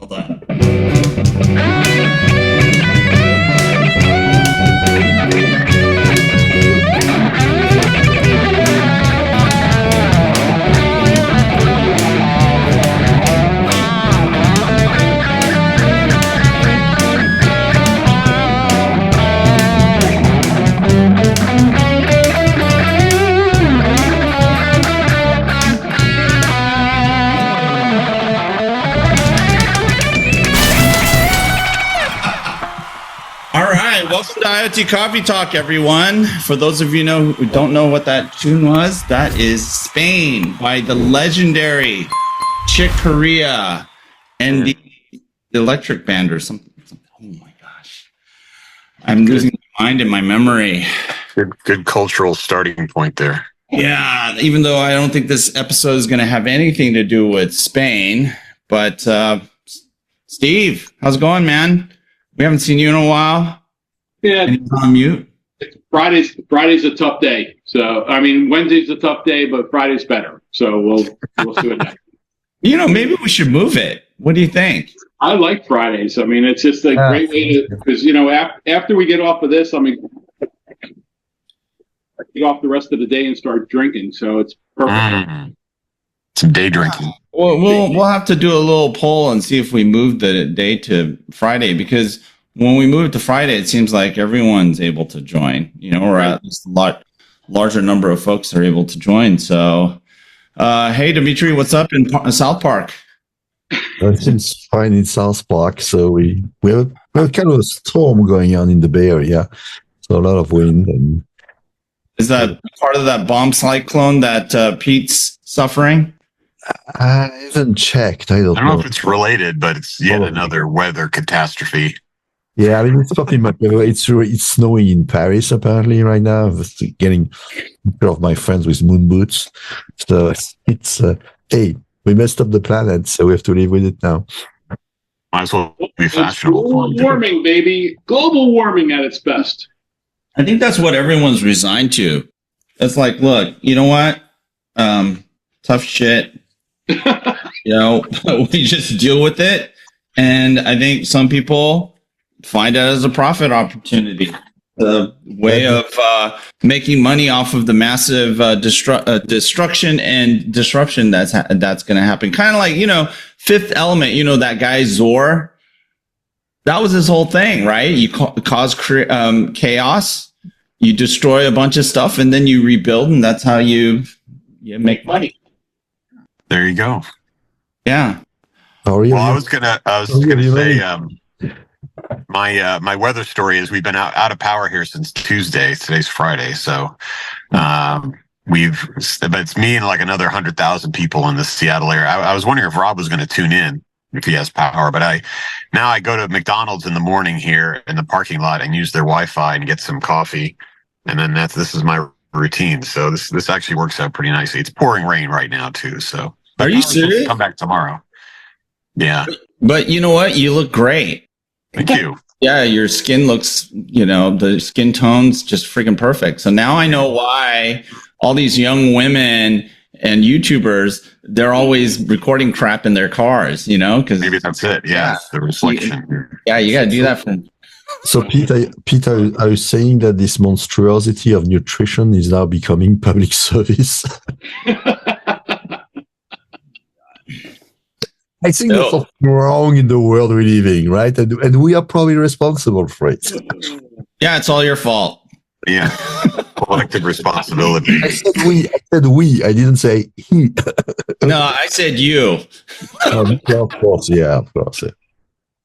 Hold on. Welcome to IoT Coffee Talk, everyone. For those of you who don't know what that tune was, that is Spain by the legendary Chick Corea and the Electric Band or something. Oh my gosh. I'm losing my mind and my memory. Good cultural starting point there. Yeah, even though I don't think this episode is going to have anything to do with Spain. But Steve, how's it going, man? We haven't seen you in a while. Yeah, on mute. Friday's a tough day. So I mean, Wednesday's a tough day, but Friday's better. So we'll see what happens. Maybe we should move it. What do you think? I like Fridays. I mean, it's just a great way to, because after we get off of this, I mean, get off the rest of the day and start drinking. So it's perfect. Some day drinking. Well, we'll have to do a little poll and see if we move the day to Friday, because when we move to Friday, it seems like everyone's able to join, or at least a larger number of folks are able to join. So, hey, Dimitri, what's up in South Park? It's fine in South Park. So we have kind of a storm going on in the Bay Area. So a lot of wind. And is that part of that bomb cyclone that Pete's suffering? I haven't checked. I don't know if it's related, but it's yet another weather catastrophe. Yeah, I mean, it's not in my it's snowing in Paris apparently right now. I'm getting picture of my friends with moon boots. So it's hey, we messed up the planet, so we have to live with it now. Might as well be fashionable. Global warming, baby. Global warming at its best. I think that's what everyone's resigned to. It's like, look, you know what? Tough shit. We just deal with it. And I think some people find it as a profit opportunity, the way of making money off of the massive destruction and disruption that's going to happen. Kind of like, Fifth Element, that guy Zor, that was his whole thing, right? You cause chaos, you destroy a bunch of stuff, and then you rebuild, and that's how you make money. There you go. Yeah. Well, I was gonna say, my weather story is we've been out of power here since Tuesday. Today's Friday, so but it's me and like another 100,000 people in the Seattle area. I was wondering if Rob was going to tune in if he has power, but I go to McDonald's in the morning here in the parking lot and use their Wi-Fi and get some coffee, and then this is my routine. So this actually works out pretty nicely. It's pouring rain right now too. So are you serious? Come back tomorrow. Yeah, but you know what? You look great. Thank you. Yeah, your skin looks, the skin tone's just freaking perfect. So now I know why all these young women and YouTubers, they're always recording crap in their cars, because maybe that's it. Yeah, the reflection. Yeah, you got to do that for. So, Peter, are you saying that this monstrosity of nutrition is now becoming public service? I think there's something wrong in the world we live in, right? And we are probably responsible for it. Yeah, it's all your fault. Yeah, collective responsibility. I said we. I didn't say he. No, I said you. Of course. Yeah.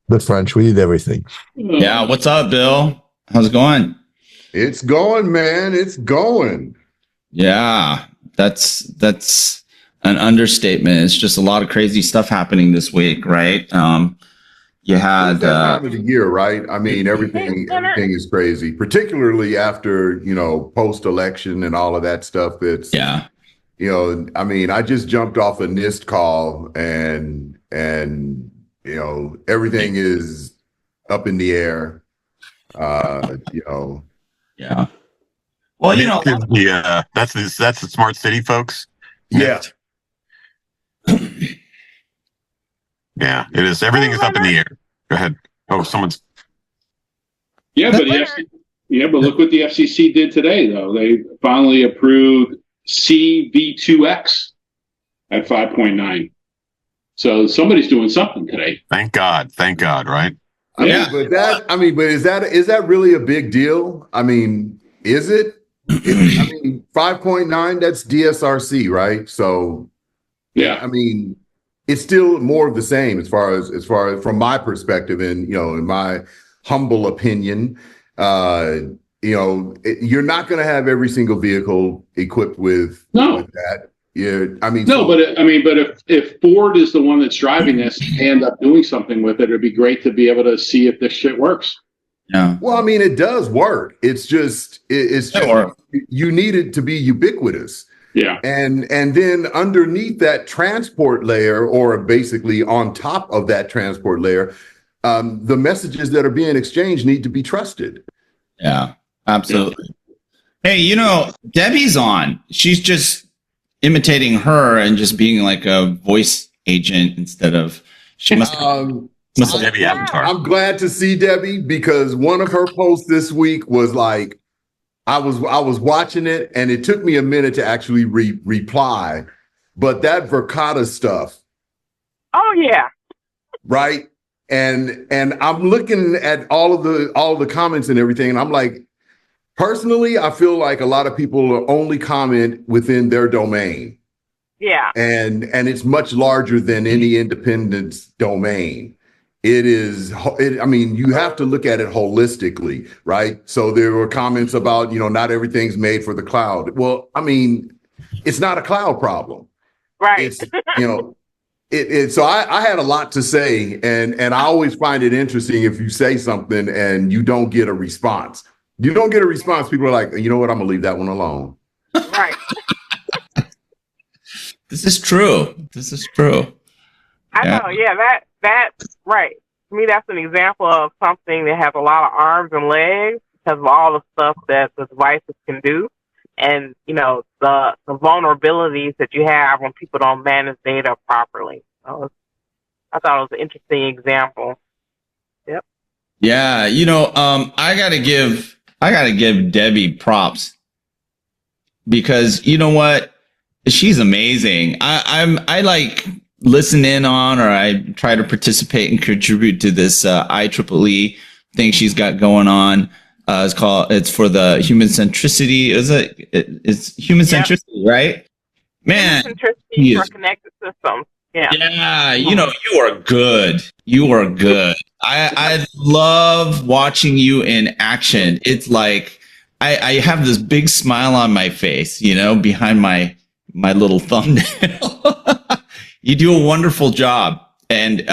The French, we did everything. Yeah, what's up, Bill? How's it going? It's going, man. It's going. Yeah, that's an understatement. It's just a lot of crazy stuff happening this week, right? You had that time of the year, right? I mean, everything is crazy, particularly after post-election and all of that stuff. It's I mean, I just jumped off a NIST call and everything is up in the air. Yeah. Well, that's the smart city, folks. Yeah. Yeah, it is. Everything is up in the air. Go ahead. Oh, someone's. Yeah, but but look what the FCC did today, though. They finally approved CV2X at 5.9. So somebody's doing something today. Thank God. Thank God. Right. But is that really a big deal? I mean, is it? 5.9, that's DSRC, right? So, yeah, I mean, it's still more of the same as far as from my perspective, and in my humble opinion, you're not going to have every single vehicle equipped with that. Yeah, I mean, but if Ford is the one that's driving this and they end up doing something with it, it'd be great to be able to see if this shit works. Yeah. Well, I mean, it does work. It's just you need it to be ubiquitous. Yeah. And then underneath that transport layer, or basically on top of that transport layer, the messages that are being exchanged need to be trusted. Yeah, absolutely. Yeah. Hey, Debbie's on. She's just imitating her and just being like a voice agent instead of she must. Debbie Avatar. I'm glad to see Debbie, because one of her posts this week was like, I was watching it and it took me a minute to actually reply, but that Verkada stuff. Oh yeah. Right. And I'm looking at all of the comments and everything, and I'm like, personally, I feel like a lot of people only comment within their domain. Yeah. And it's much larger than any independent domain. I mean, you have to look at it holistically, right? So there were comments about, not everything's made for the cloud. Well, I mean, it's not a cloud problem. Right. It's, so I had a lot to say, and I always find it interesting if you say something and you don't get a response. You don't get a response, people are like, you know what, I'm gonna leave that one alone. Right. This is true. I know, yeah, that's right. To me, that's an example of something that has a lot of arms and legs because of all the stuff that the devices can do. And, the vulnerabilities that you have when people don't manage data properly. So I thought it was an interesting example. Yep. Yeah, I gotta give Debbie props, because you know what? She's amazing. I like listen in on, or I try to participate and contribute to this IEEE thing she's got going on. It's for the human-centricity. It's human-centricity, right? Man, human-centricity for connected systems. Yeah, you are good. I love watching you in action. It's like I have this big smile on my face, behind my little thumbnail. You do a wonderful job, and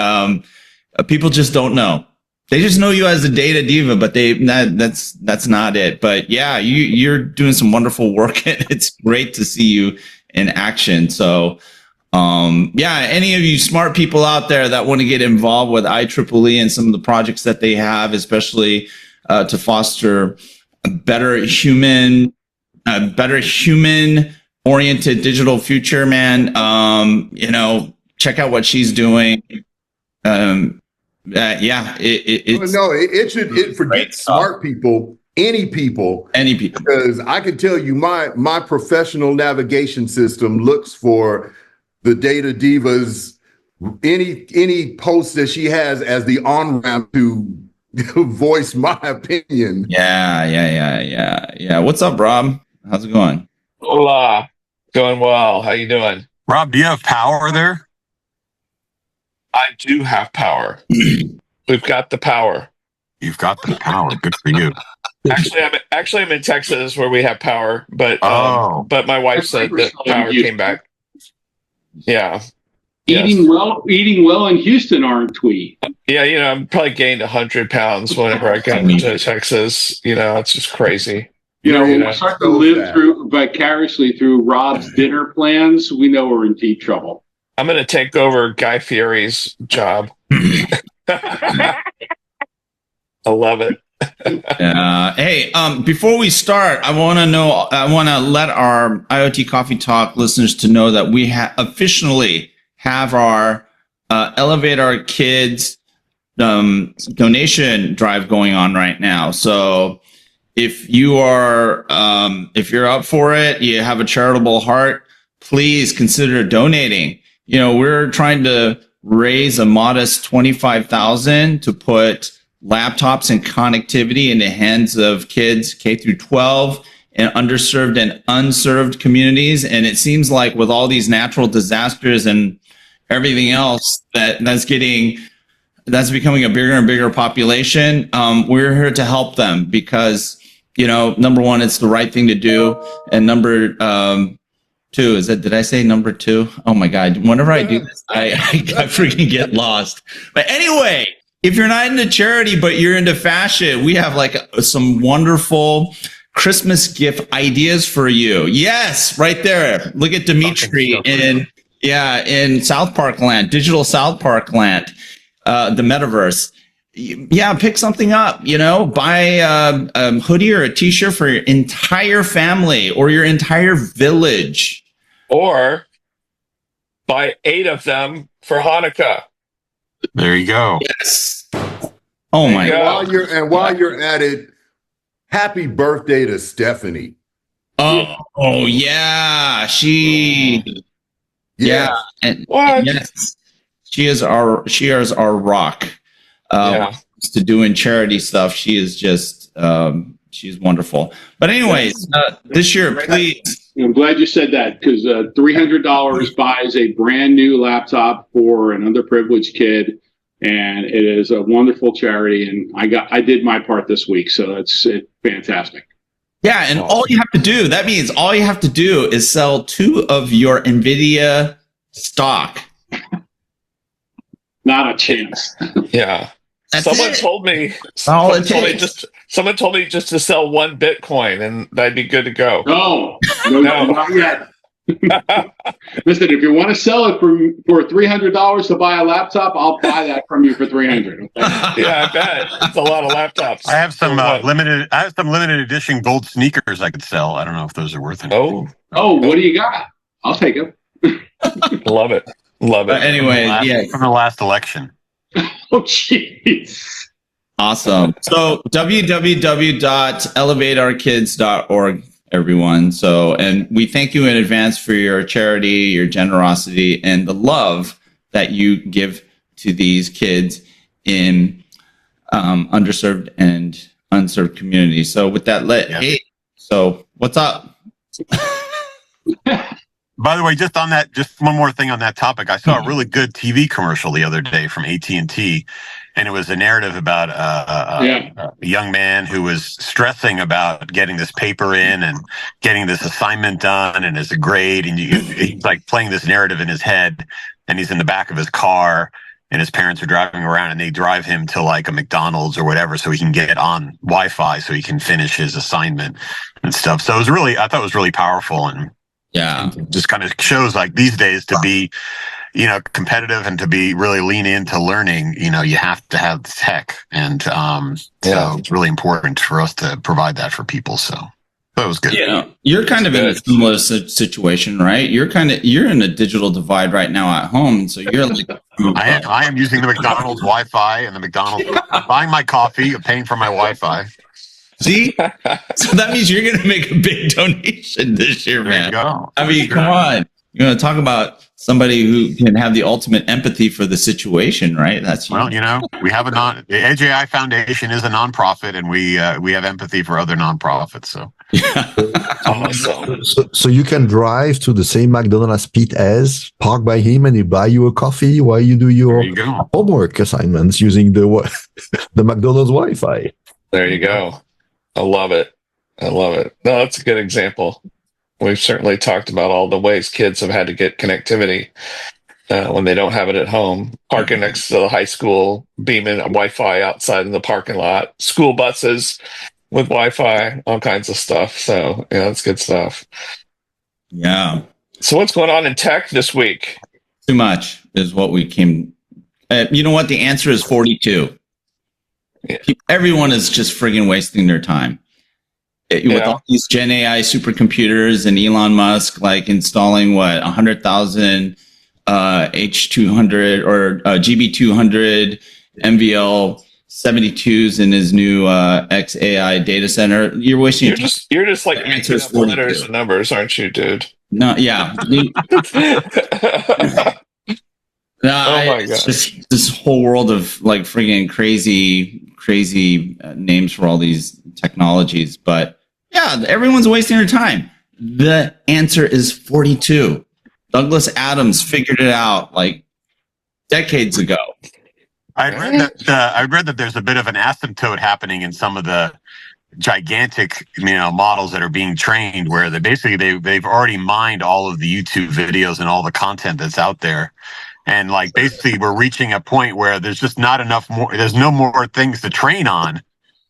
people just don't know. They just know you as a data diva, but that's not it. But yeah, you're doing some wonderful work, and it's great to see you in action. So, any of you smart people out there that want to get involved with IEEE and some of the projects that they have, especially to foster a better human oriented digital future, man, check out what she's doing. It should forget smart people, any people, because I can tell you my professional navigation system looks for the data divas, any post that she has as the on-ramp to voice my opinion. Yeah. What's up, Rob? How's it going? Hola. Going well. How you doing? Rob, do you have power there? I do have power. We've got the power. You've got the power. Good for you. Actually, I'm in Texas where we have power, but my wife said that power came back. Yeah. Eating well in Houston, aren't we? Yeah, I'm probably gained 100 pounds whenever I got to Texas. It's just crazy. We're starting to live vicariously through Rob's dinner plans. We know we're in deep trouble. I'm going to take over Guy Fieri's job. I love it. Hey, before we start, I want to let our IoT Coffee Talk listeners to know that we officially have our Elevate Our Kids donation drive going on right now. So if you are, if you're up for it, you have a charitable heart, please consider donating. You know, we're trying to raise a modest $25,000 to put laptops and connectivity in the hands of kids K through 12 in underserved and unserved communities. And it seems like with all these natural disasters and everything else that's becoming a bigger and bigger population, we're here to help them because, you know, number one, it's the right thing to do. And number two, did I say number two? Oh my God. Whenever I do this, I freaking get lost. But anyway, if you're not into charity, but you're into fashion, we have like some wonderful Christmas gift ideas for you. Yes, right there. Look at Dimitir in South Park land, digital South Park land, the metaverse. Yeah, pick something up, you know, buy a hoodie or a t-shirt for your entire family or your entire village. Or buy 8 of them for Hanukkah. There you go. Yes. Oh my God. While you're at it, happy birthday to Stephanie. Oh yeah. Yeah. And yes. She is our rock. To doing charity stuff. She is just she's wonderful. But anyways, this year, please. I'm glad you said that because $300 buys a brand new laptop for an underprivileged kid, and it is a wonderful charity. And I did my part this week, so it's fantastic. Yeah, and all you have to do is sell 2 of your NVIDIA stock. Not a chance. Yeah. Someone told me just to sell 1 Bitcoin and that'd be good to go. No, not yet. Listen, if you want to sell it for $300 to buy a laptop, I'll buy that from you for $300. Okay? Yeah, I bet it's a lot of laptops. I have some limited edition gold sneakers I could sell. I don't know if those are worth anything. Oh, what do you got? I'll take them. Love it. Anyway, from the last election. Oh, jeez. Awesome. So www.elevateourkids.org, everyone. So, and we thank you in advance for your charity, your generosity, and the love that you give to these kids in underserved and unserved communities. So with that, hey, so what's up? By the way, just one more thing on that topic. I saw a really good TV commercial the other day from AT&T, and it was a narrative about a young man who was stressing about getting this paper in and getting this assignment done and as a grade, and he's like playing this narrative in his head, and he's in the back of his car, and his parents are driving around, and they drive him to like a McDonald's or whatever so he can get on Wi-Fi so he can finish his assignment and stuff. So I thought it was really powerful, and just kind of shows like these days to be, you know, competitive and to be really lean into learning, you know, you have to have tech. And so it's really important for us to provide that for people. So that was good. Yeah, you're kind of in a similar situation, right? You're in a digital divide right now at home. So you're like, I am using the McDonald's Wi-Fi and the McDonald's buying my coffee, paying for my Wi-Fi. See? So that means you're going to make a big donation this year, man. I mean, come on. You're going to talk about somebody who can have the ultimate empathy for the situation, right? Well, you know, we have the AGI Foundation is a nonprofit, and we have empathy for other nonprofits. So, awesome. So you can drive to the same McDonald's Pete as, park by him, and he buy you a coffee while you do your homework assignments using the McDonald's Wi-Fi. There you go. I love it. No, that's a good example. We've certainly talked about all the ways kids have had to get connectivity when they don't have it at home. Parking next to the high school, beaming Wi-Fi outside in the parking lot, school buses with Wi-Fi, all kinds of stuff. So, yeah, that's good stuff. Yeah. So what's going on in tech this week? Too much is what we came... you know what? The answer is 42. Yeah. Everyone is just friggin' wasting their time with all these GenAI supercomputers and Elon Musk like installing 100,000 H200 or GB200 MVL 72s in his new XAI data center. You're wasting. You're just like making answers up letters and numbers, aren't you, dude? No, yeah. It's just this whole world of like friggin' crazy names for all these technologies. But yeah, everyone's wasting their time. The answer is 42. Douglas Adams figured it out like decades ago. I read that there's a bit of an asymptote happening in some of the gigantic, models that are being trained, where they've already mined all of the YouTube videos and all the content that's out there. And like basically we're reaching a point where there's just not enough more, there's no more things to train on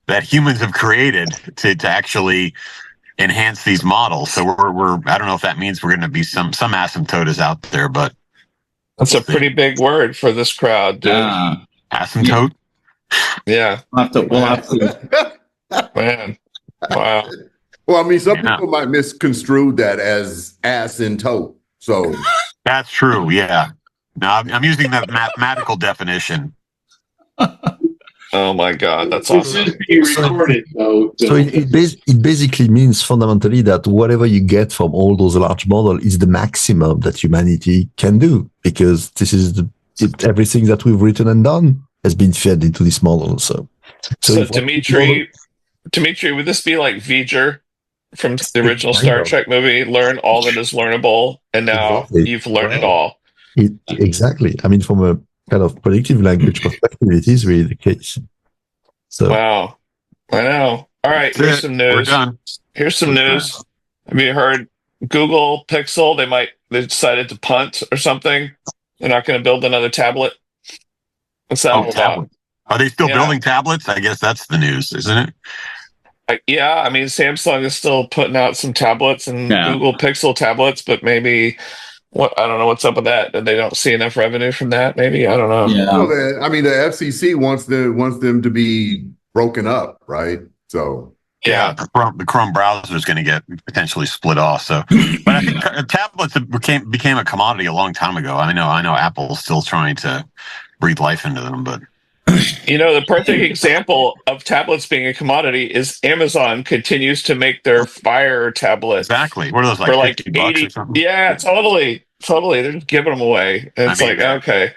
that humans have created to actually enhance these models. So we're I don't know if that means we're going to be some asymptote is out there, but that's a pretty big word for this crowd, dude. Asymptote. Yeah. We'll have to. Man. Wow. Well, I mean, some people might misconstrue that as ass in tote. So that's true. Yeah. No, I'm using that mathematical definition. Oh my God, that's awesome. This is being recorded, though. So it basically means fundamentally that whatever you get from all those large models is the maximum that humanity can do, because this is everything that we've written and done has been fed into this model. So Dimitir, would this be like V'ger from the original Star Trek movie? Learn all that is learnable, and now you've learned it all. Exactly. I mean, from a kind of predictive language perspective, it is really the case. So wow, I know. All right, here's some news. We're done. Here's some news. Have you heard Google Pixel? They decided to punt or something. They're not going to build another tablet. What's that all about? Are they still building tablets? I guess that's the news, isn't it? Yeah, I mean, Samsung is still putting out some tablets and Google Pixel tablets, but maybe I don't know what's up with that. They don't see enough revenue from that. Maybe I don't know. Yeah. Well, I mean, the FCC wants them to be broken up, right? So yeah, the Chrome browser is going to get potentially split off. So, but I think tablets became a commodity a long time ago. I know Apple's still trying to breathe life into them, but the perfect example of tablets being a commodity is Amazon continues to make their Fire tablets. Exactly. What are those, for like $50 or something? Yeah, totally. They're just giving them away. And it's okay.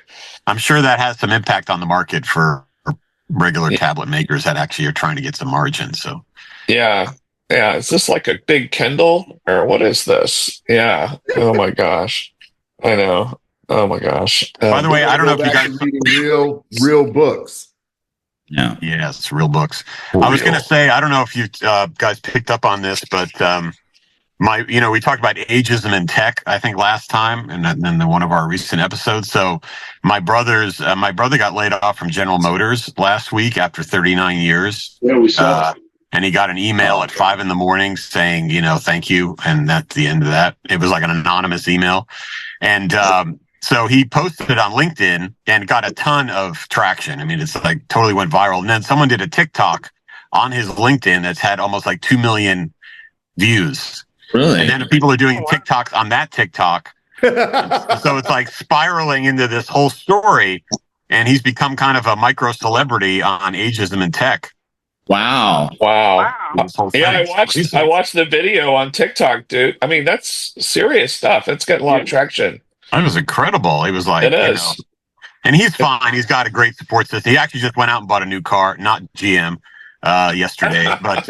I'm sure that has some impact on the market for regular tablet makers that actually are trying to get some margin. So yeah. Is this like a big Kindle or what is this? Yeah. Oh my gosh. I know. Oh my gosh. By the way, I don't know if you guys reading real books. Yeah. Yes, real books. I was going to say, I don't know if you guys picked up on this, but we talked about ageism in tech, I think last time, and then one of our recent episodes. So my brother got laid off from General Motors last week after 39 years. Yeah, we saw and he got an email at 5 a.m. saying, thank you. And that's the end of that. It was like an anonymous email. And, so he posted it on LinkedIn and got a ton of traction. I mean, it's like totally went viral. And then someone did a TikTok on his LinkedIn that's had almost like 2 million views. Really? And then people are doing TikToks on that TikTok. So it's like spiraling into this whole story. And he's become kind of a micro celebrity on ageism in tech. Wow. Yeah, I watched the video on TikTok, dude. I mean, that's serious stuff. It's getting a lot of traction. That was incredible. He was like, it is. And he's fine. He's got a great support system. He actually just went out and bought a new car, not GM, yesterday, but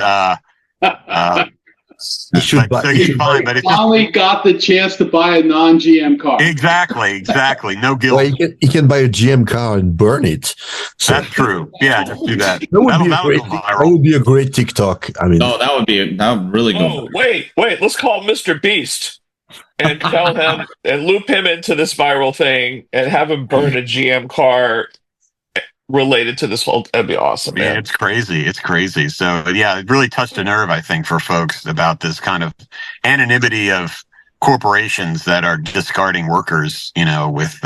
he's fine. But it's finally got the chance to buy a non-GM car. Exactly. No guilt. Well, he can buy a GM car and burn it. So that's true. Yeah, just do that. That would be a great TikTok. I mean, that would really go. Oh, wait. Let's call Mr. Beast and tell him and loop him into this viral thing and have him burn a GM car related to this whole. That'd be awesome, man. Yeah, it's crazy. So yeah, it really touched a nerve, I think, for folks about this kind of anonymity of corporations that are discarding workers, with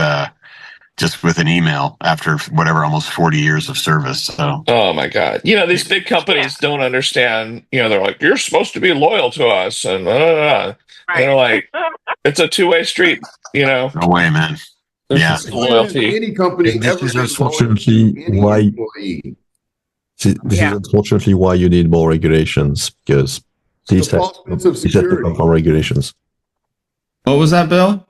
just with an email after whatever, almost 40 years of service. So oh my God. These big companies don't understand, they're like, you're supposed to be loyal to us and they're like, It's a two-way street, No way, man. There's loyalty. Any company This ever is been unfortunately loyal to any why employee. this is unfortunately why you need more regulations, because these have to come from regulations. What was that, Bill?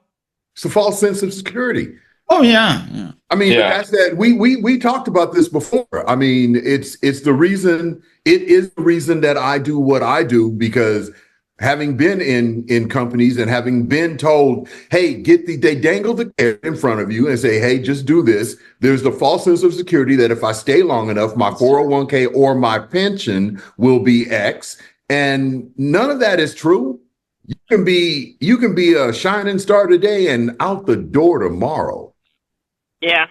It's a false sense of security. Oh yeah. I mean, but that's that. We talked about this before. I mean, it's the reason. It is the reason that I do what I do, because having been in companies and having been told, hey, they dangle the carrot in front of you and say, hey, just do this. There's the false sense of security that if I stay long enough, my 401k or my pension will be X, and none of that is true. You can be a shining star today and out the door tomorrow. Yeah.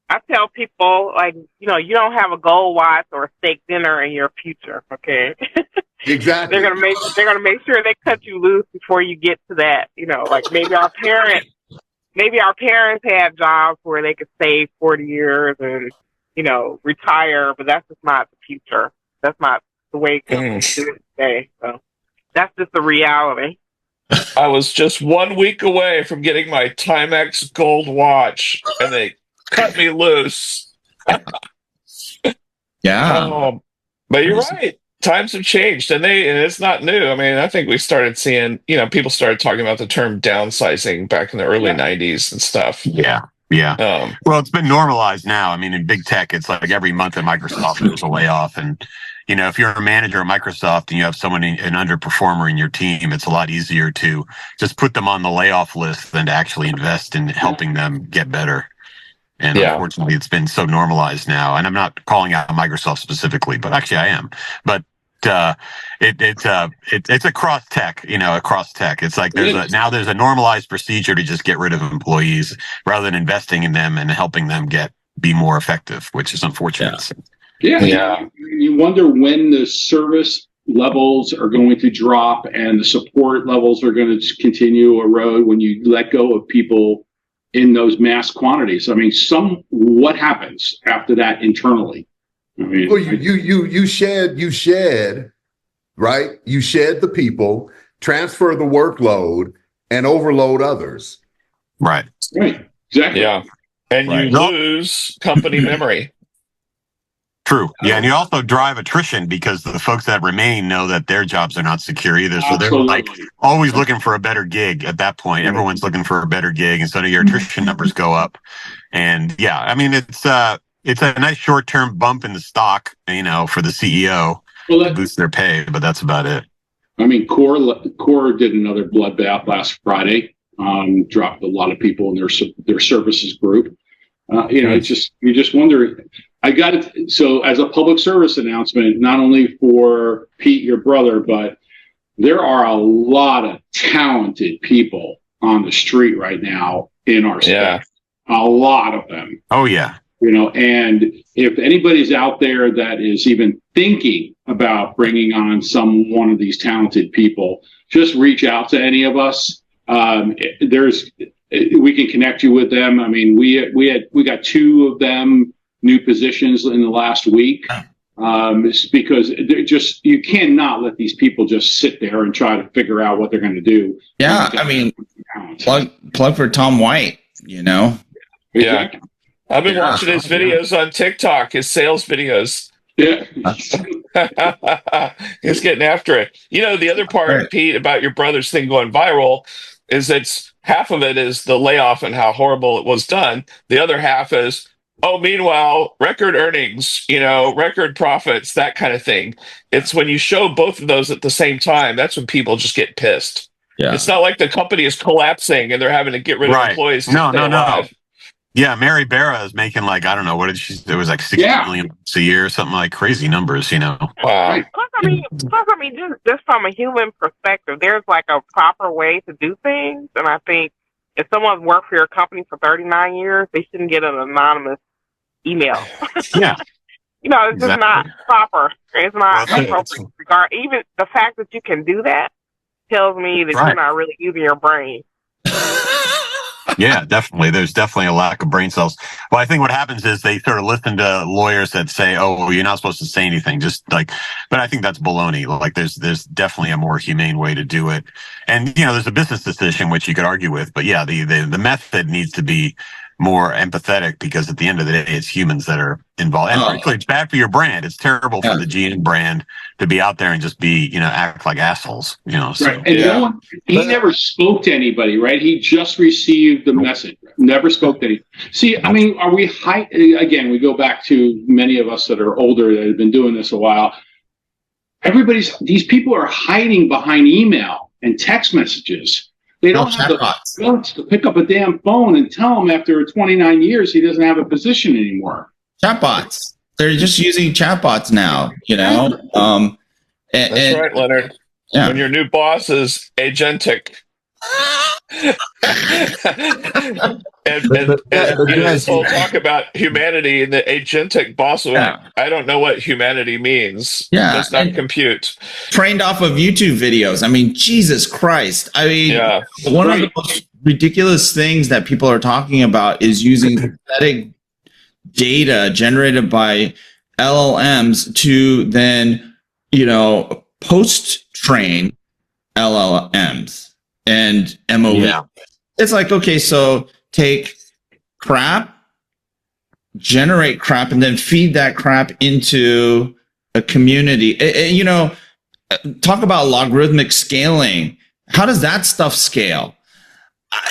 I tell people, like, you don't have a gold watch or a steak dinner in your future, okay? Exactly. They're gonna make sure they cut you loose before you get to that. Like maybe our parents had jobs where they could save 40 years and, retire, but that's just not the future. That's not the way companies do it today. So that's just the reality. I was just 1 week away from getting my Timex gold watch, and they cut me loose. Yeah. But you're right. Times have changed, and it's not new. I mean, I think we started seeing, people started talking about the term downsizing back in the early 90s and stuff. Yeah. Well, it's been normalized now. I mean, in big tech, it's like every month at Microsoft, there's a layoff. And, if you're a manager at Microsoft and you have someone, an underperformer in your team, it's a lot easier to just put them on the layoff list than to actually invest in helping them get better. And unfortunately, it's been so normalized now. And I'm not calling out Microsoft specifically, but actually I am. But it's across tech, across tech. It's like there's a normalized procedure to just get rid of employees rather than investing in them and helping them be more effective, which is unfortunate. Yeah. You wonder when the service levels are going to drop and the support levels are going to continue to erode when you let go of people in those mass quantities. I mean, what happens after that internally? I mean, well, you shed, right? You shed the people, transfer the workload, and overload others. Right. Exactly. Yeah. And you lose company memory. True. Yeah, and you also drive attrition because the folks that remain know that their jobs are not secure either. So they're like always looking for a better gig at that point. Everyone's looking for a better gig, and so your attrition numbers go up. And I mean, it's a nice short-term bump in the stock, for the CEO to boost their pay, but that's about it. I mean, Corea did another bloodbath last Friday. Dropped a lot of people in their services group. You just wonder. I got it. So as a public service announcement, not only for Pete, your brother, but there are a lot of talented people on the street right now in our state. A lot of them. Oh, yeah. And if anybody's out there that is even thinking about bringing on one of these talented people, just reach out to any of us. We can connect you with them. I mean, we got 2 of them new positions in the last week. Because you cannot let these people just sit there and try to figure out what they're going to do. Yeah, I mean, plug for Tom White, Exactly. Yeah. I've been watching his videos on TikTok, his sales videos. Yeah. He's getting after it. The other part, Pete, about your brother's thing going viral is half of it is the layoff and how horrible it was done. The other half is, meanwhile, record earnings, record profits, that kind of thing. It's when you show both of those at the same time, that's when people just get pissed. Yeah. It's not like the company is collapsing and they're having to get rid of employees. No. Yeah, Mary Barra is making I don't know, what did she, it was like $60 million a year, something like crazy numbers, Wow. Plus, I mean, just from a human perspective, there's a proper way to do things. And I think if someone's worked for your company for 39 years, they shouldn't get an anonymous email. Yeah. It's just not proper. It's not appropriate regard. Even the fact that you can do that tells me that you're not really using your brain. Yeah, definitely. There's definitely a lack of brain cells. Well, I think what happens is they sort of listen to lawyers that say, "Oh, well, you're not supposed to say anything." Just like, but I think that's baloney. Like, there's definitely a more humane way to do it, and there's a business decision which you could argue with, but yeah, the method needs to be more empathetic because at the end of the day, it's humans that are involved. And frankly, it's bad for your brand. It's terrible for the GM brand to be out there and just be, act like assholes. So. Right. And he never spoke to anybody, right? He just received the message. Never spoke to anybody. See, I mean, are we again, we go back to many of us that are older that have been doing this a while. These people are hiding behind email and text messages. They don't have the guts to pick up a damn phone and tell him after 29 years he doesn't have a position anymore. Chatbots. They're just using chatbots now, That's right, Leonard. Yeah. When your new boss is agentic. and this whole talk about humanity and the agentic boss, I don't know what humanity means. Yeah. Does not compute. Trained off of YouTube videos. I mean, Jesus Christ. I mean, one of the most ridiculous things that people are talking about is using synthetic data generated by LLMs to then, post-train LLMs and MOE. Yeah. It's like, okay, so take crap, generate crap, and then feed that crap into a community. Talk about logarithmic scaling. How does that stuff scale?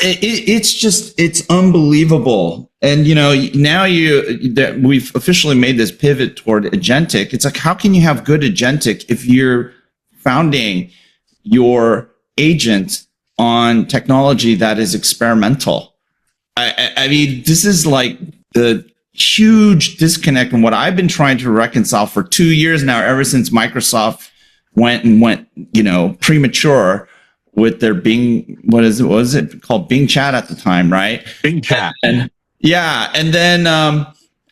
It's unbelievable. And now that we've officially made this pivot toward agentic, it's like, how can you have good agentic if you're founding your agent on technology that is experimental? I mean, this is like the huge disconnect, and what I've been trying to reconcile for 2 years now, ever since Microsoft went premature with their Bing, what was it called? Bing Chat at the time, right? Bing Chat. And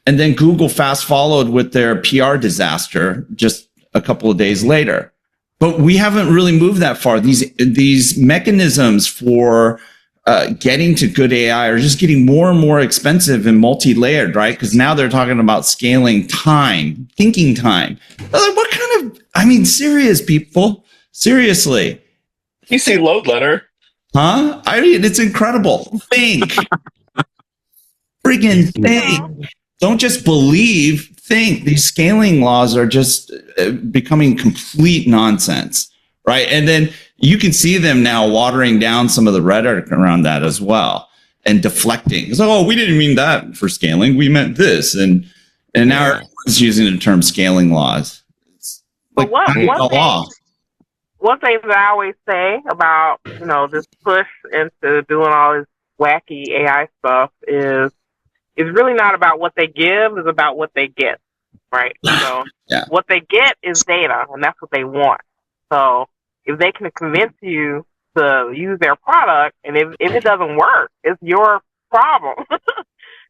then Google fast followed with their PR disaster just a couple of days later. But we haven't really moved that far. These mechanisms for getting to good AI are just getting more and more expensive and multi-layered, right? Because now they're talking about scaling time, thinking time. Like, what kind of, serious people? Seriously. PC load letter. Huh? It's incredible. Think. Friggin' think. Don't just believe, think. These scaling laws are just becoming complete nonsense, right? And then you can see them now watering down some of the rhetoric around that as well and deflecting. It's like, oh, we didn't mean that for scaling. We meant this. And now everyone's using the term scaling laws. It's like one thing that I always say about, this push into doing all this wacky AI stuff is it's really not about what they give, it's about what they get, right? So what they get is data, and that's what they want. So if they can convince you to use their product, and if it doesn't work, it's your problem.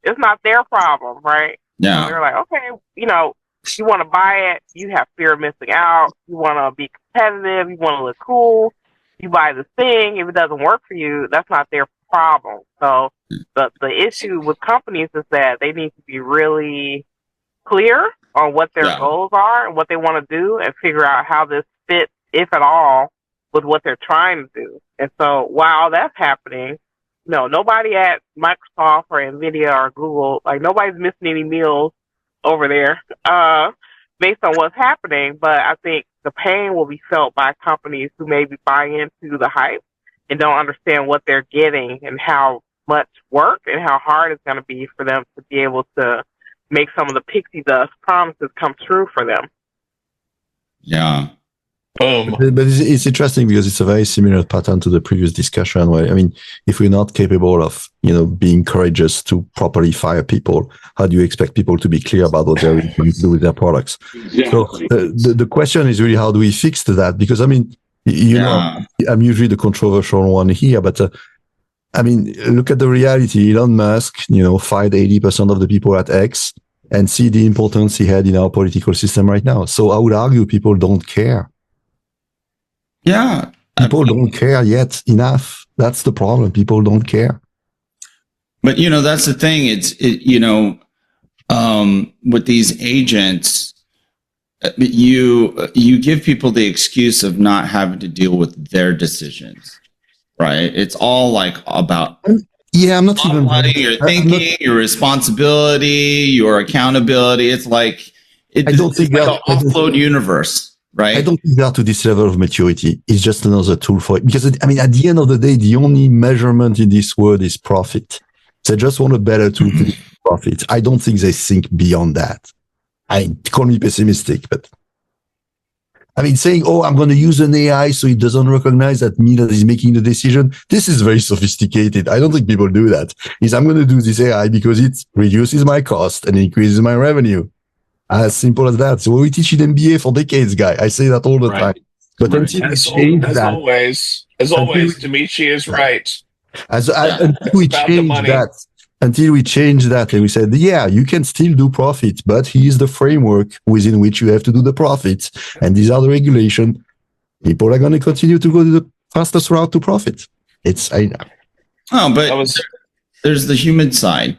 It's not their problem, right? Yeah. So they're like, okay, you want to buy it, you have fear of missing out, you want to be competitive, you want to look cool, you buy this thing, if it doesn't work for you, that's not their problem. So the issue with companies is that they need to be really clear on what their goals are and what they want to do and figure out how this fits, if at all, with what they're trying to do. And so while that's happening, nobody at Microsoft or NVIDIA or Google, nobody's missing any meals over there based on what's happening. But I think the pain will be felt by companies who maybe buy into the hype and don't understand what they're getting and how much work and how hard it's going to be for them to be able to make some of the pixie dust promises come true for them. Yeah. But it's interesting because it's a very similar pattern to the previous discussion where, if we're not capable of, being courageous to properly fire people, how do you expect people to be clear about what they're going to do with their products? Exactly. So the question is really, how do we fix that? Because, I'm usually the controversial one here, but look at the reality. Elon Musk, fired 80% of the people at X and see the importance he had in our political system right now. So I would argue people don't care. Yeah. People don't care yet enough. That's the problem. People don't care. But that's the thing. With these agents, you give people the excuse of not having to deal with their decisions, right? It's all like about I'm not even your thinking, your responsibility, your accountability. It's like I don't think like an offload universe, right? I don't think they are to this level of maturity. It's just another tool for it. Because at the end of the day, the only measurement in this world is profit. They just want a better tool to profit. I don't think they think beyond that. Call me pessimistic, but saying, I'm going to use an AI so it doesn't recognize that me that is making the decision. This is very sophisticated. I don't think people do that. I'm going to do this AI because it reduces my cost and increases my revenue. As simple as that. So we teach in MBA for decades, guy. I say that all the time. But until we change that, always, Dimitir is right. Until we change that and we said, you can still do profit, but here's the framework within which you have to do the profit. And these are the regulations. People are going to continue to go to the fastest route to profit. But there's the human side,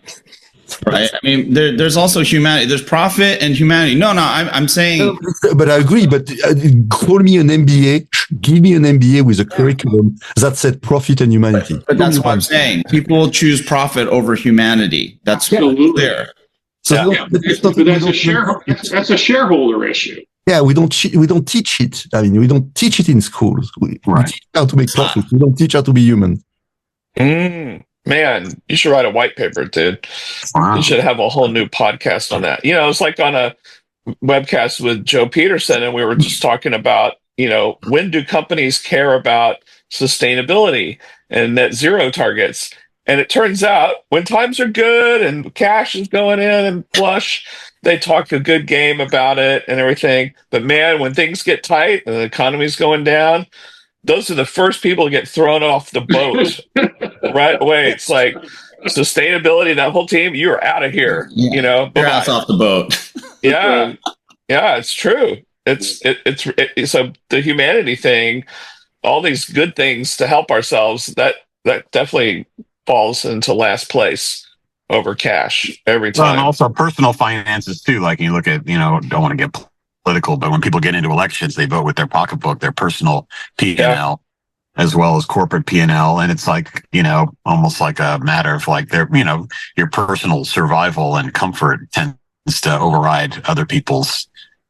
right? There's also humanity. There's profit and humanity. No, I'm saying. But I agree. But call me an MBA. Give me an MBA with a curriculum that said profit and humanity. But that's what I'm saying. People choose profit over humanity. That's clear. So that's a shareholder issue. Yeah, we don't teach it. We don't teach it in schools. We teach how to make profit. We don't teach how to be human. Man, you should write a white paper, dude. Wow. You should have a whole new podcast on that. It's like on a webcast with Joe Peterson, and we were just talking about, when do companies care about sustainability and net zero targets? And it turns out when times are good and cash is going in and flush, they talk a good game about it and everything. But man, when things get tight and the economy's going down, those are the first people to get thrown off the boat right away. It's like sustainability, that whole team, you're out of here. Your ass off the boat. Yeah, it's true. So the humanity thing, all these good things to help ourselves, that definitely falls into last place over cash every time. Well, and also personal finances too. Like you look at, don't want to get political, but when people get into elections, they vote with their pocketbook, their personal P&L, as well as corporate P&L. And it's like, almost like a matter of like your personal survival and comfort tends to override other people's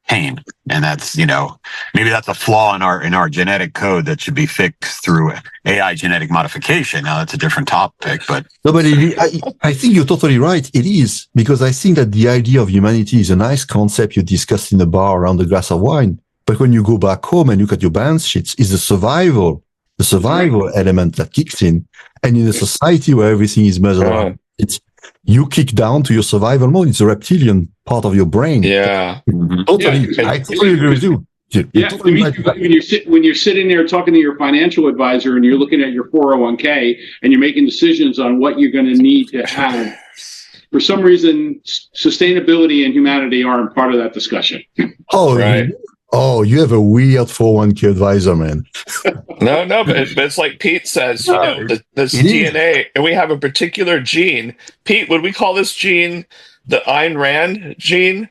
pain. And that's, maybe that's a flaw in our genetic code that should be fixed through AI genetic modification. Now that's a different topic, but I think you're totally right. It is, because I think that the idea of humanity is a nice concept you discussed in a bar around a glass of wine. But when you go back home and look at your balance sheets, is the survival element that kicks in. And in a society where everything is measured, you kick down to your survival mode. It's a reptilian part of your brain. Yeah. Totally. I totally agree with you. When you're sitting there talking to your financial advisor and you're looking at your 401k and you're making decisions on what you're going to need to have, for some reason, sustainability and humanity aren't part of that discussion. Oh, right. Oh, you have a weird 401k advisor, man. No, but it's like Pete says, this DNA, and we have a particular gene. Pete, would we call this gene the Ayn Rand gene?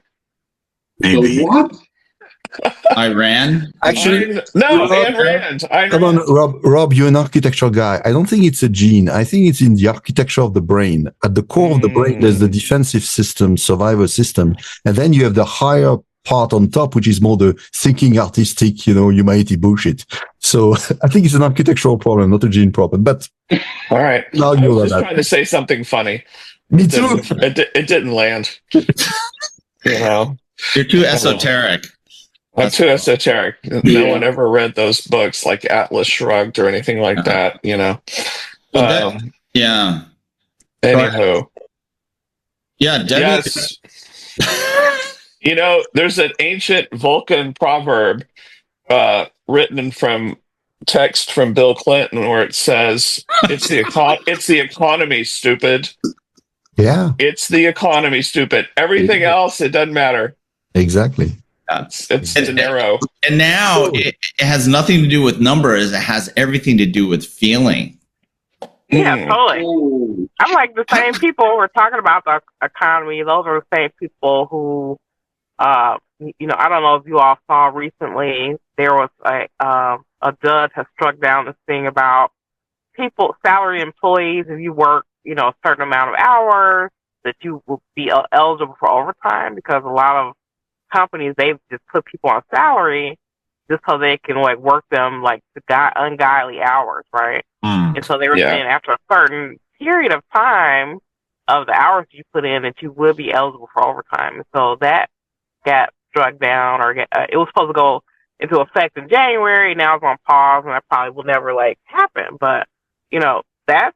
Maybe. The what? Iran? Actually, Ayn Rand. Come on, Rob, you're an architecture guy. I don't think it's a gene. I think it's in the architecture of the brain. At the core of the brain, there's the defensive system, survival system. And then you have the higher part on top, which is more the thinking, artistic, humanity bullshit. So I think it's an architectural problem, not a gene problem. But all right, I was just trying to say something funny. Me too. It didn't land. You're too esoteric. I'm too esoteric. No one ever read those books like Atlas Shrugged or anything like that. Anywho. Yeah, Debbie. Yes. There's an ancient Vulcan proverb written from text from Bill Clinton where it says, it's the economy, stupid. Yeah. It's the economy, stupid. Everything else, it doesn't matter. Exactly. It's narrow. And now it has nothing to do with numbers. It has everything to do with feeling. Yeah, totally. I'm like the same people who are talking about the economy. Those are the same people who, I don't know if you all saw recently, there was a judge has struck down this thing about people, salary employees, if you work, a certain amount of hours, that you will be eligible for overtime, because a lot of companies, they've just put people on salary just so they can work them the ungodly hours, right? And so they were saying after a certain period of time of the hours you put in that you would be eligible for overtime. And so that got struck down, or it was supposed to go into effect in January. Now it's on pause, and that probably will never happen. But that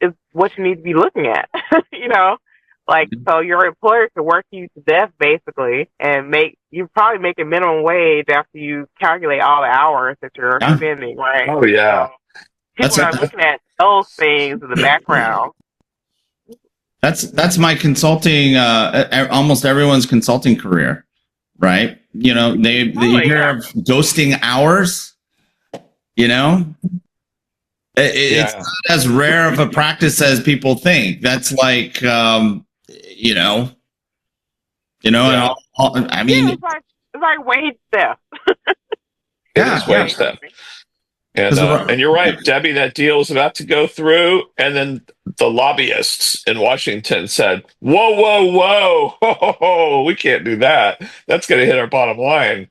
is what you need to be looking at. So your employer can work you to death basically, and you're probably making minimum wage after you calculate all the hours that you're spending, right? Oh yeah. So people are looking at those things in the background. That's my consulting. Almost everyone's consulting career, right? They hear of ghosting hours. It's not as rare of a practice as people think. That's I mean, it's like wage theft. It is wage theft. And you're right, Debbie, that deal was about to go through, and then the lobbyists in Washington said, whoa, we can't do that. That's going to hit our bottom line.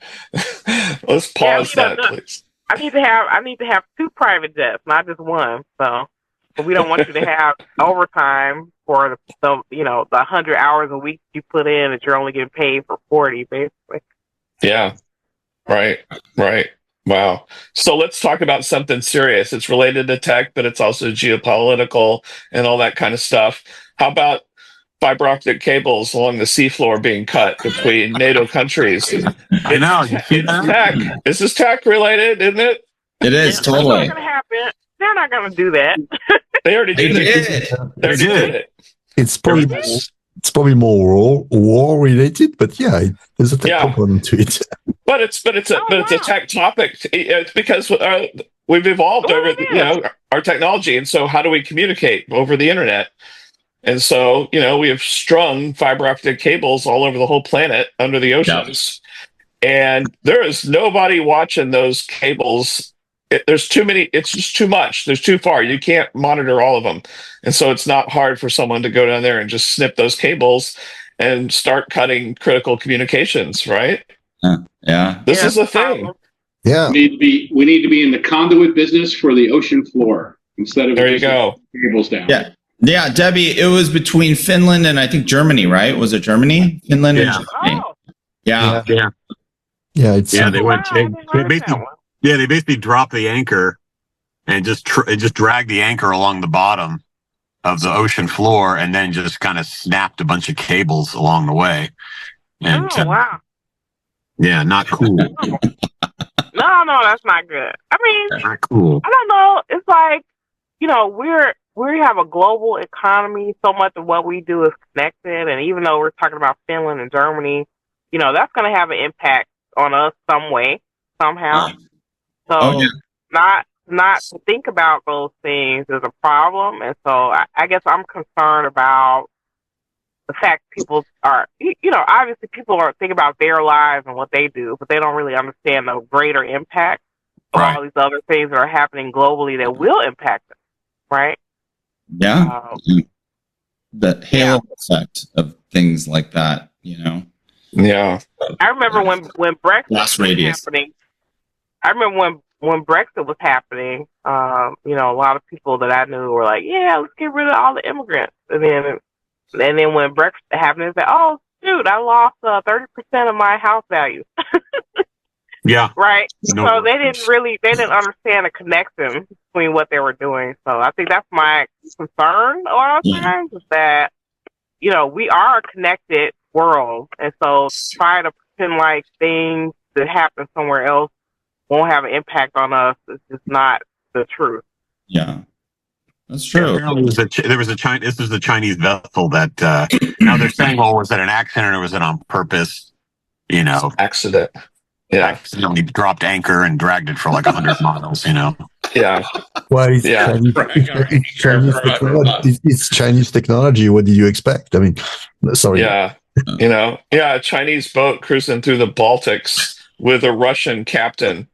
Let's pause that, please. I need to have 2 private jets, not just one. So, but we don't want you to have overtime for the 100 hours a week you put in that you're only getting paid for 40, basically. Yeah, right. Wow. So let's talk about something serious. It's related to tech, but it's also geopolitical and all that kind of stuff. How about fiber optic cables along the seafloor being cut between NATO countries? I know. It's tech. This is tech related, isn't it? It is, totally. It's not going to happen. They're not going to do that. They already did it. They did it. It's probably more war related, but there's a tech component to it. But it's a tech topic. It's because we've evolved over our technology, and so how do we communicate over the internet? And so we have strung fiber optic cables all over the whole planet under the oceans, and there is nobody watching those cables. There's too many. It's just too much. There's too far. You can't monitor all of them, and so it's not hard for someone to go down there and just snip those cables and start cutting critical communications. Right? Yeah. This is a thing. Yeah. We need to be in the conduit business for the ocean floor instead of there you go cables down. Yeah, Debbie. It was between Finland and I think Germany, right? Was it Germany? Finland and Germany. Yeah. They went. They basically dropped the anchor and just dragged the anchor along the bottom of the ocean floor, and then just kind of snapped a bunch of cables along the way. And, wow. Yeah, not cool. No, that's not good. I mean, not cool. I don't know. It's like, we have a global economy. So much of what we do is connected, and even though we're talking about Finland and Germany, that's going to have an impact on us some way, somehow. So not to think about those things is a problem. And so I guess I'm concerned about the fact people are, obviously people are thinking about their lives and what they do, but they don't really understand the greater impact of all these other things that are happening globally that will impact them, right? Yeah. The halo effect of things like that, Yeah. I remember when Brexit was happening. I remember when Brexit was happening, a lot of people that I knew were like, yeah, let's get rid of all the immigrants. And then when Brexit happened, they said, oh, shoot, I lost 30% of my house value. Yeah. Right. No. So they didn't understand the connection between what they were doing. So I think that's my concern a lot of times is that, we are a connected world. And so trying to pretend like things that happen somewhere else won't have an impact on us is just not the truth. Yeah. That's true. There was this was the Chinese vessel that now they're saying, well, was it an accident or was it on purpose? Accident. accidentally dropped anchor and dragged it for like 100 miles, Yeah. Well, it's Yeah. It's Chinese technology. What did you expect? I mean, sorry. Yeah. A Chinese boat cruising through the Baltics with a Russian captain.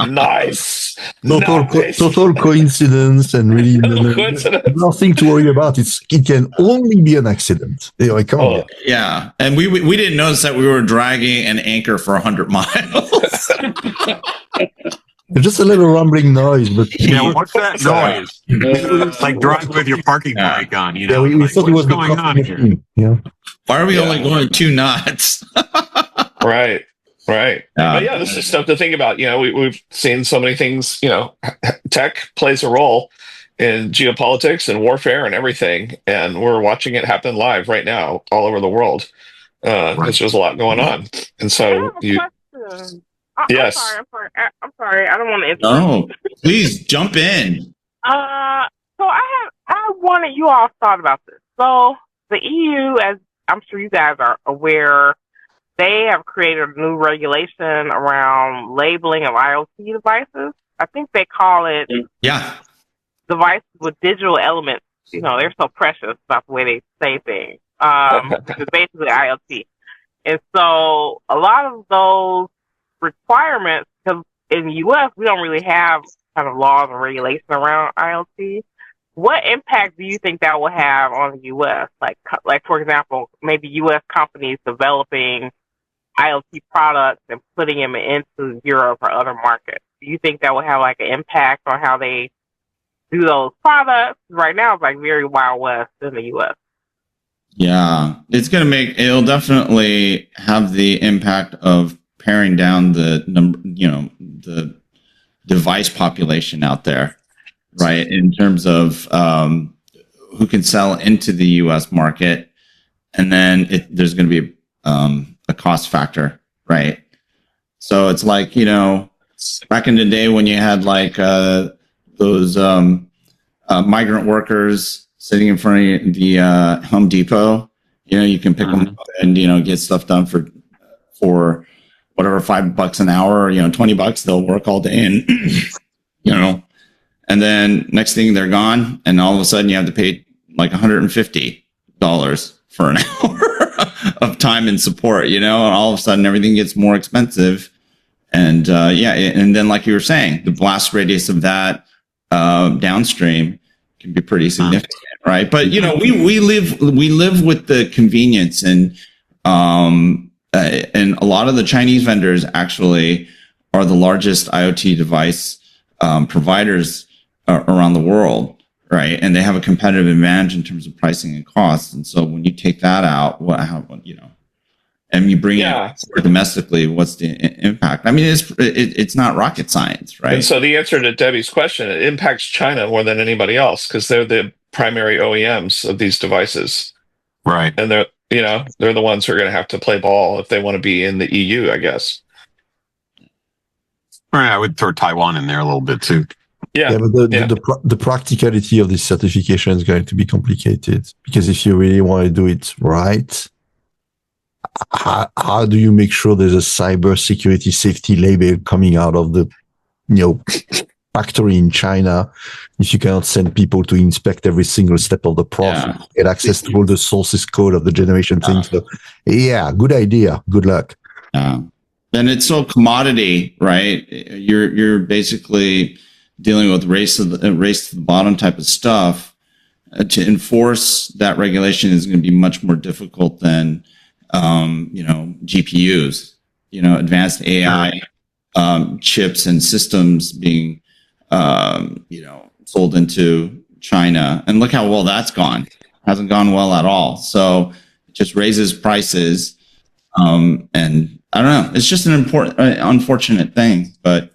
Nice. Total coincidence, and really nothing to worry about. It can only be an accident. Come on. Yeah, and we didn't notice that we were dragging an anchor for 100 miles. Just a little rumbling noise, but what's that noise? It's like driving with your parking brake on. we thought it was going on here. Yeah. Why are we only going 2 knots? Right. But this is stuff to think about. We've seen so many things. Tech plays a role in geopolitics and warfare and everything, and we're watching it happen live right now all over the world. There's just a lot going on, and so Yes. I'm sorry. I don't want to interrupt. No, please jump in. So I wanted you all thought about this. So the EU, as I'm sure you guys are aware, they have created a new regulation around labeling of IoT devices. I think they call it devices with digital elements. They're so precious about the way they say things. It's basically IoT. And so a lot of those requirements, because in the U.S., we don't really have kind of laws and regulations around IoT. What impact do you think that will have on the U.S.? Like for example, maybe U.S. companies developing IoT products and putting them into Europe or other markets. Do you think that will have like an impact on how they do those products? Right now, it's like very Wild West in the U.S. Yeah, it'll definitely have the impact of paring down the number, the device population out there, right? In terms of who can sell into the U.S. market, and then there's going to be a cost factor, right? So it's like back in the day when you had like those migrant workers sitting in front of the Home Depot, you can pick them up and get stuff done for whatever, $5 an hour, or $20, they'll work all day, and and then next thing they're gone, and all of a sudden you have to pay like $150 for an hour of time and support, and all of a sudden everything gets more expensive, and and then like you were saying, the blast radius of that downstream can be pretty significant, right? But we live with the convenience, and a lot of the Chinese vendors actually are the largest IoT device providers around the world, right? And they have a competitive advantage in terms of pricing and cost. And so when you take that out, and you bring it domestically, what's the impact? I mean, it's not rocket science, right? And so the answer to Debbie's question, it impacts China more than anybody else because they're the primary OEMs of these devices, right? And they're the ones who are going to have to play ball if they want to be in the EU, I guess. Right, I would throw Taiwan in there a little bit too. Yeah, but the practicality of this certification is going to be complicated, because if you really want to do it right, how do you make sure there's a cyber security safety label coming out of the factory in China if you cannot send people to inspect every single step of the process, get access to all the sources code of the generation thing? So good idea, good luck. And it's so commodity, right? You're basically dealing with race to the bottom type of stuff. To enforce that regulation is going to be much more difficult than GPUs, advanced AI chips and systems being sold into China. And look how well that's gone. Hasn't gone well at all. So it just raises prices. And I don't know. It's just an unfortunate thing, but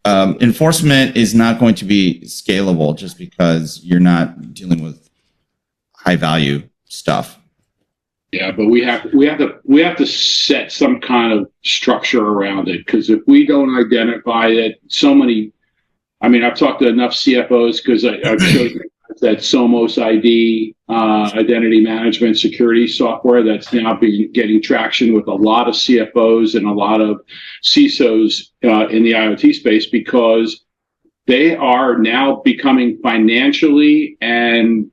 enforcement is not going to be scalable just because you're not dealing with high value stuff. Yeah, but we have to set some kind of structure around it, because if we don't identify it, I've talked to enough CFOs, because I've showed you that Somos ID identity management security software that's now been getting traction with a lot of CFOs and a lot of CISOs in the IoT space, because they are now becoming financially and,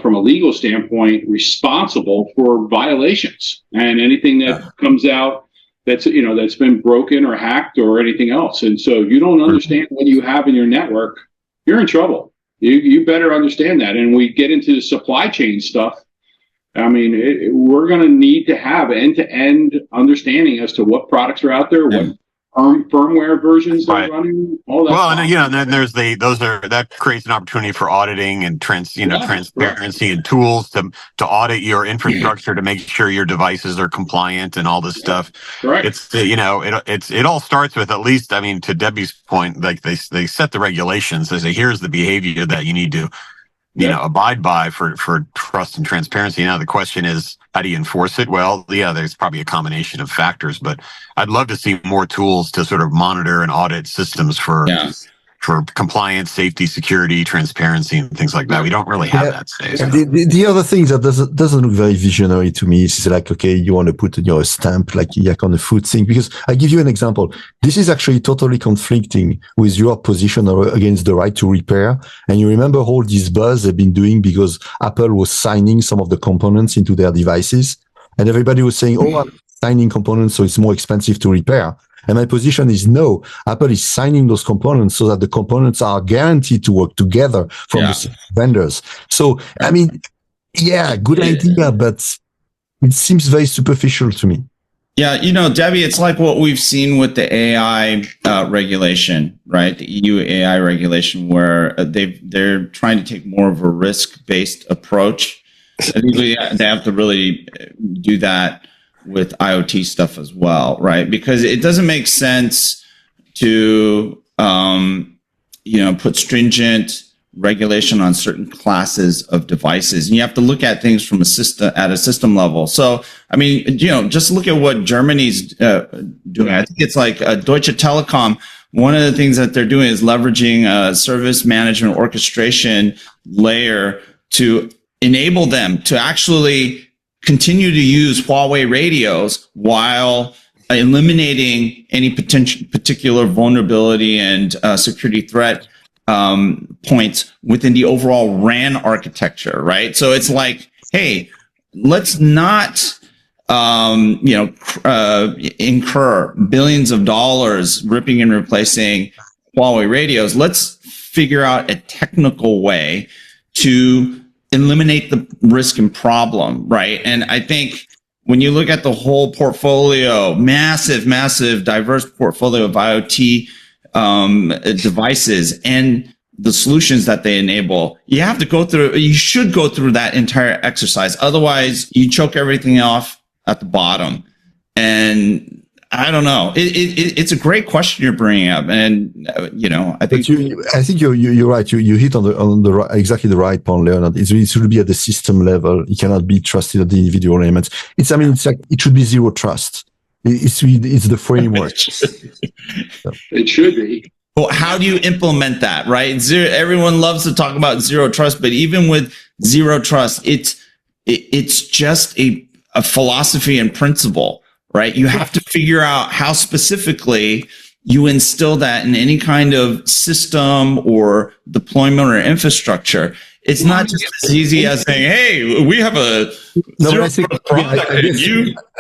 from a legal standpoint, responsible for violations and anything that comes out that's been broken or hacked or anything else. And so you don't understand what you have in your network, you're in trouble. You better understand that. And we get into the supply chain stuff. I mean, we're going to need to have end-to-end understanding as to what products are out there, what firmware versions they're running, all that. Well, and then there's that creates an opportunity for auditing and transparency and tools to audit your infrastructure to make sure your devices are compliant and all this stuff. Correct. It's it all starts with, at least, I mean, to Debbie's point, like they set the regulations. They say, here's the behavior that you need to abide by for trust and transparency. Now the question is, how do you enforce it? Well, there's probably a combination of factors, but I'd love to see more tools to sort of monitor and audit systems for compliance, safety, security, transparency, and things like that. We don't really have that today. So. The other thing that doesn't look very visionary to me is like, okay, you want to put a stamp like on the food thing, because I give you an example. This is actually totally conflicting with your position against the right to repair. And you remember all this buzz they've been doing because Apple was signing some of the components into their devices, and everybody was saying, oh, I'm signing components, so it's more expensive to repair. And my position is no, Apple is signing those components so that the components are guaranteed to work together from the vendors. So, I mean, good idea, but it seems very superficial to me. Yeah, Debbie, it's like what we've seen with the AI regulation, right? The EU AI regulation, where they're trying to take more of a risk-based approach. I think they have to really do that with IoT stuff as well, right? Because it doesn't make sense to, put stringent regulation on certain classes of devices. And you have to look at things from at a system level. So, I mean, just look at what Germany's doing. I think it's like Deutsche Telekom. One of the things that they're doing is leveraging a service management orchestration layer to enable them to actually continue to use Huawei radios while eliminating any particular vulnerability and security threat points within the overall RAN architecture, right? So it's like, hey, let's not incur billions of dollars ripping and replacing Huawei radios. Let's figure out a technical way to eliminate the risk and problem, right? And I think when you look at the whole portfolio, massive, diverse portfolio of IoT devices and the solutions that they enable, you should go through that entire exercise. Otherwise, you choke everything off at the bottom. And I don't know. It's a great question you're bringing up, and I think you're right. You hit on the exactly the right point, Leonard. It should be at the system level. It cannot be trusted at the individual elements. It's like it should be zero trust. It's the framework. It should be. Well, how do you implement that, right? Everyone loves to talk about zero trust, but even with zero trust, it's just a philosophy and principle. Right? You have to figure out how specifically you instill that in any kind of system or deployment or infrastructure. It's not just as easy as saying, hey, we have a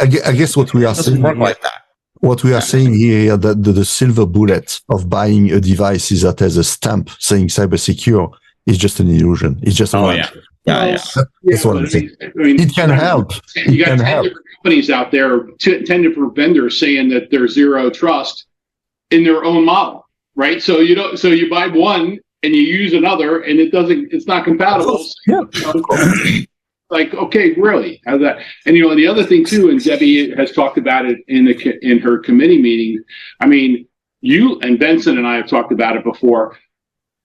I guess what we are saying like that. What we are saying here, that the silver bullet of buying a device is that has a stamp saying cyber secure is just an illusion. It's just That's what I'm saying. It can help. You got 10 different companies out there, 10 different vendors saying that they're zero trust in their own model, right? So you buy one and you use another, and it's not compatible. Like, okay, really? How's that? And the other thing too, and Debbie has talked about it in her committee meeting. I mean, you and Benson and I have talked about it before.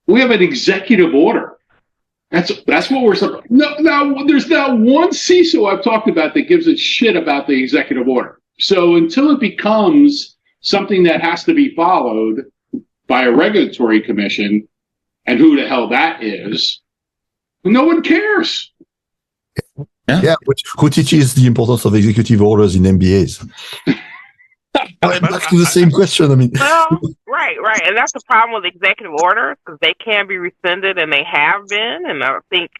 We have an executive order. That's what we're supposed. No, there's not one CISO I've talked about that gives a shit about the executive order. So until it becomes something that has to be followed by a regulatory commission, and who the hell that is, No one cares. Yeah, who teaches the importance of executive orders in MBAs? Back to the same question. I mean, well, right, and that's the problem with executive orders because they can be rescinded, and they have been. And I think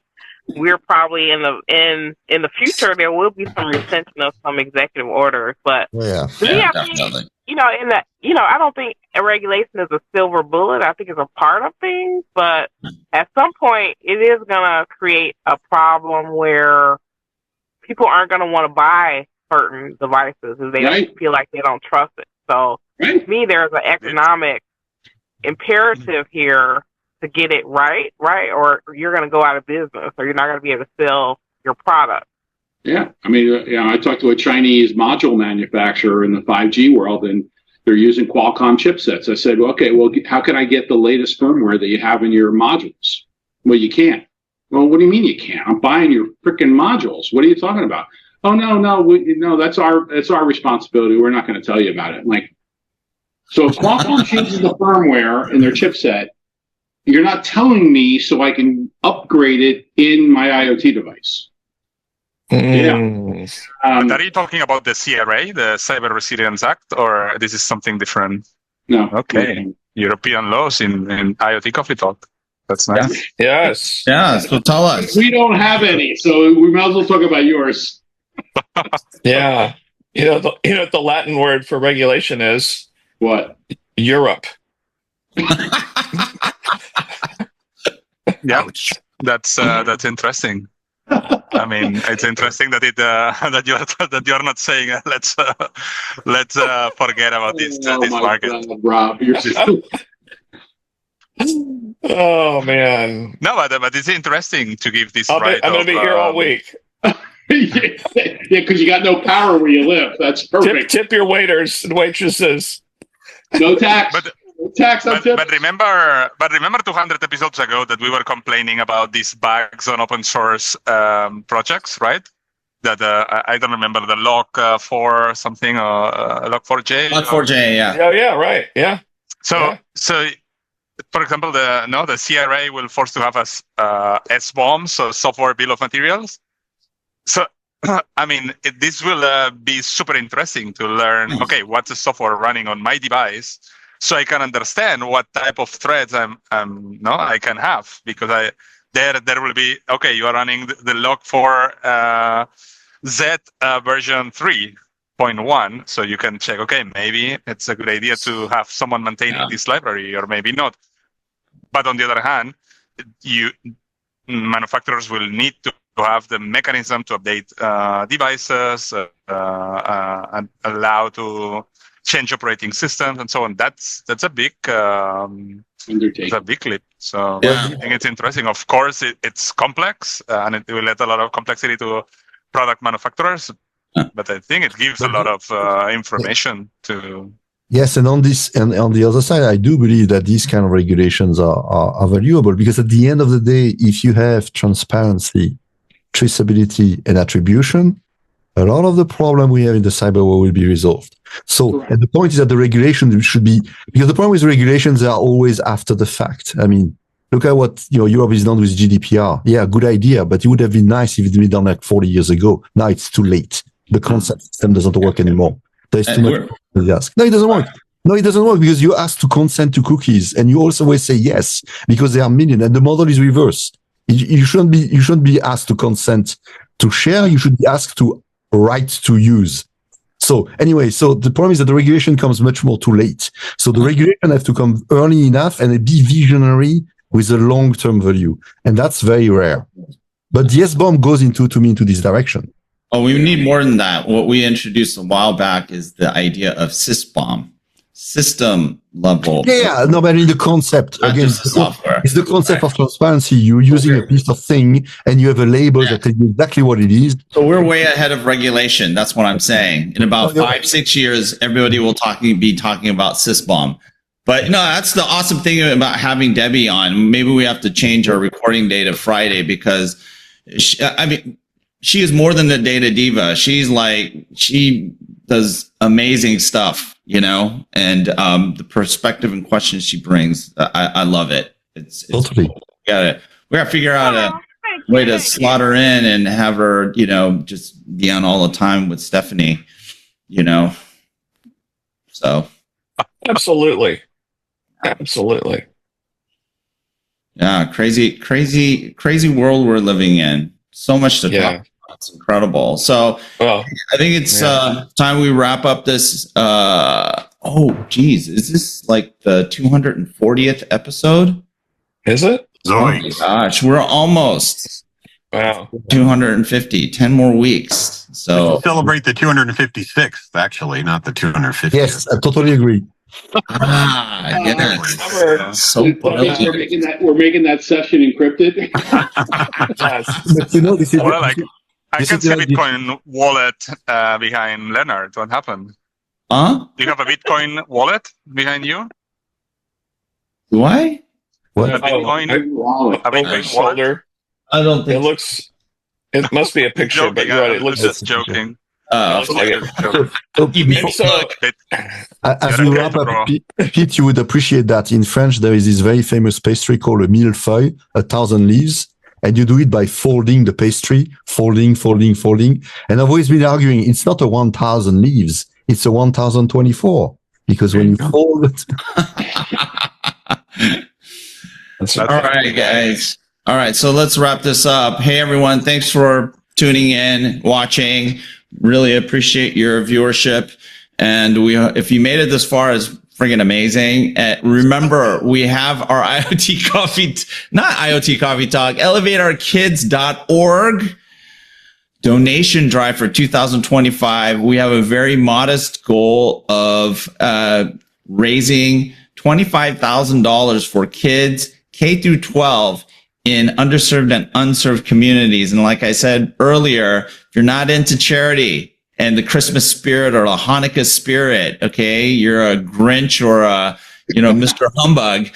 we're probably in the future there will be some rescission of some executive orders. But yeah, to me, I think I don't think a regulation is a silver bullet. I think it's a part of things, but at some point, it is going to create a problem where people aren't going to want to buy certain devices if they don't feel like they don't trust it. So to me, there's an economic imperative here to get it right, or you're going to go out of business, or you're not going to be able to sell your product. Yeah, I mean, I talked to a Chinese module manufacturer in the 5G world, and they're using Qualcomm chipsets. I said, okay, well, how can I get the latest firmware that you have in your modules? Well, you can't. Well, what do you mean you can't? I'm buying your freaking modules. What are you talking about? Oh, no, that's our responsibility. We're not going to tell you about it. Like, so if Qualcomm changes the firmware in their chipset, you're not telling me so I can upgrade it in my IoT device. Yeah. But are you talking about the CRA, the Cyber Resilience Act, or this is something different? No. Okay. No. European laws in IoT Coffee Talk. That's nice. Yes. Yeah. So tell us. We don't have any, so we might as well talk about yours. Yeah. You know what the Latin word for regulation is? What? Europe. Yeah, that's interesting. I mean, it's interesting that that you're not saying let's forget about this market. God, Rob, you're just... Oh man! No, but it's interesting to give this. I'm going to be here all week. Yeah, because you got no power where you live. That's perfect. Tip your waiters and waitresses. No tax. But remember 200 episodes ago that we were complaining about these bugs on open source projects, right? That I don't remember the log4 something or log4j. Log4j, yeah. Yeah, right, yeah. So for example, the CRA will force to have a SBOM, so software bill of materials. So I mean, this will be super interesting to learn. Okay, what's the software running on my device? So I can understand what type of threads I can have, because there will be, okay, you are running the log4 Z version 3.1, so you can check, okay, maybe it's a good idea to have someone maintaining this library, or maybe not. But on the other hand, manufacturers will need to have the mechanism to update devices and allow to change operating systems and so on. That's a big it's a big leap. So I think it's interesting. Of course, it's complex and it will add a lot of complexity to product manufacturers. But I think it gives a lot of information to. Yes, and on this and on the other side, I do believe that these kind of regulations are valuable, because at the end of the day, if you have transparency, traceability, and attribution, a lot of the problem we have in the cyber world will be resolved. So, and the point is that the regulation should be, because the problem with regulations are always after the fact. I mean, look at what Europe has done with GDPR. Yeah, good idea, but it would have been nice if it had been done like 40 years ago. Now it's too late. The concept system doesn't work anymore. There's too much to ask. No, it doesn't work. No, it doesn't work, because you're asked to consent to cookies, and you also always say yes because there are millions, and the model is reversed. You shouldn't be asked to consent to share. You should be asked to right to use. So anyway, so the problem is that the regulation comes much more too late. So the regulation has to come early enough and be visionary with a long-term value, and that's very rare. But the SBOM goes into this direction. Oh, we need more than that. What we introduced a while back is the idea of SysBOM, system level. Yeah, no, but in the concept, again, it's the concept of transparency. You're using a piece of thing and you have a label that tells you exactly what it is. So we're way ahead of regulation. That's what I'm saying. In about 5-6 years, everybody will be talking about SysBOM. But no, that's the awesome thing about having Debbie on. Maybe we have to change our recording day to Friday, because she is more than the data diva. She does amazing stuff, and the perspective and questions she brings, I love it. It's totally. We got to figure out way to slot her in and have her, just be on all the time with Stephanie, So. Absolutely. Yeah, crazy world we're living in. So much to talk about. It's incredible. So I think it's time we wrap up this. Is this like the 240th episode? Is it? Oh my gosh, we're almost 250. 10 more weeks. So celebrate the 256th, actually, not the 250th. Yes, I totally agree. So we're making that session encrypted. But this is I can see a Bitcoin wallet behind Leonard. What happened? Huh? Do you have a Bitcoin wallet behind you? Do I? What? A Bitcoin wallet. I don't think it must be a picture, but you're right. It looks just joking. As we wrap up, Pete, you would appreciate that in French there is this very famous pastry called a millefeuille, 1,000 leaves, and you do it by folding the pastry, folding. And I've always been arguing it's not a 1,000 leaves, it's a 1,024 because when you fold it. All right, guys. All right, so let's wrap this up. Hey, everyone, thanks for tuning in, watching. Really appreciate your viewership. And if you made it this far, it's friggin' amazing. Remember, we have our IoT Coffee, not IoT Coffee Talk, elevateourkids.org donation drive for 2025. We have a very modest goal of raising $25,000 for kids K through 12 in underserved and unserved communities. And like I said earlier, if you're not into charity and the Christmas spirit or the Hanukkah spirit, okay, you're a Grinch or a, Mr. Humbug,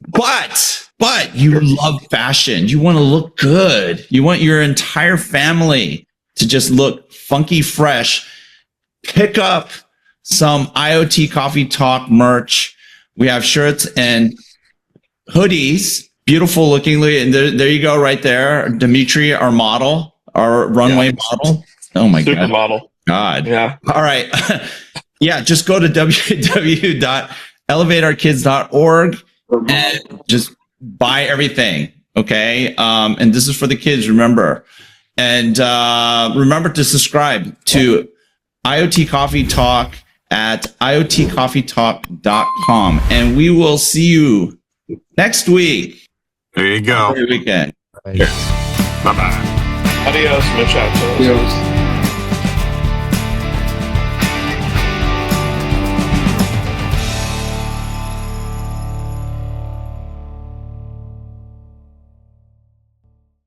but you love fashion. You want to look good. You want your entire family to just look funky fresh. Pick up some IoT Coffee Talk merch. We have shirts and hoodies. Beautiful looking, and there you go, right there, Dimitri, our model, our runway model. Oh my God! Yeah. All right, just go to www.elevateourkids.org and just buy everything. Okay, and this is for the kids. Remember, and remember to subscribe to IoT Coffee Talk at iotcoffeetalk.com, and we will see you next week. There you go. Have a great weekend. Bye-bye. Adios, muchachos.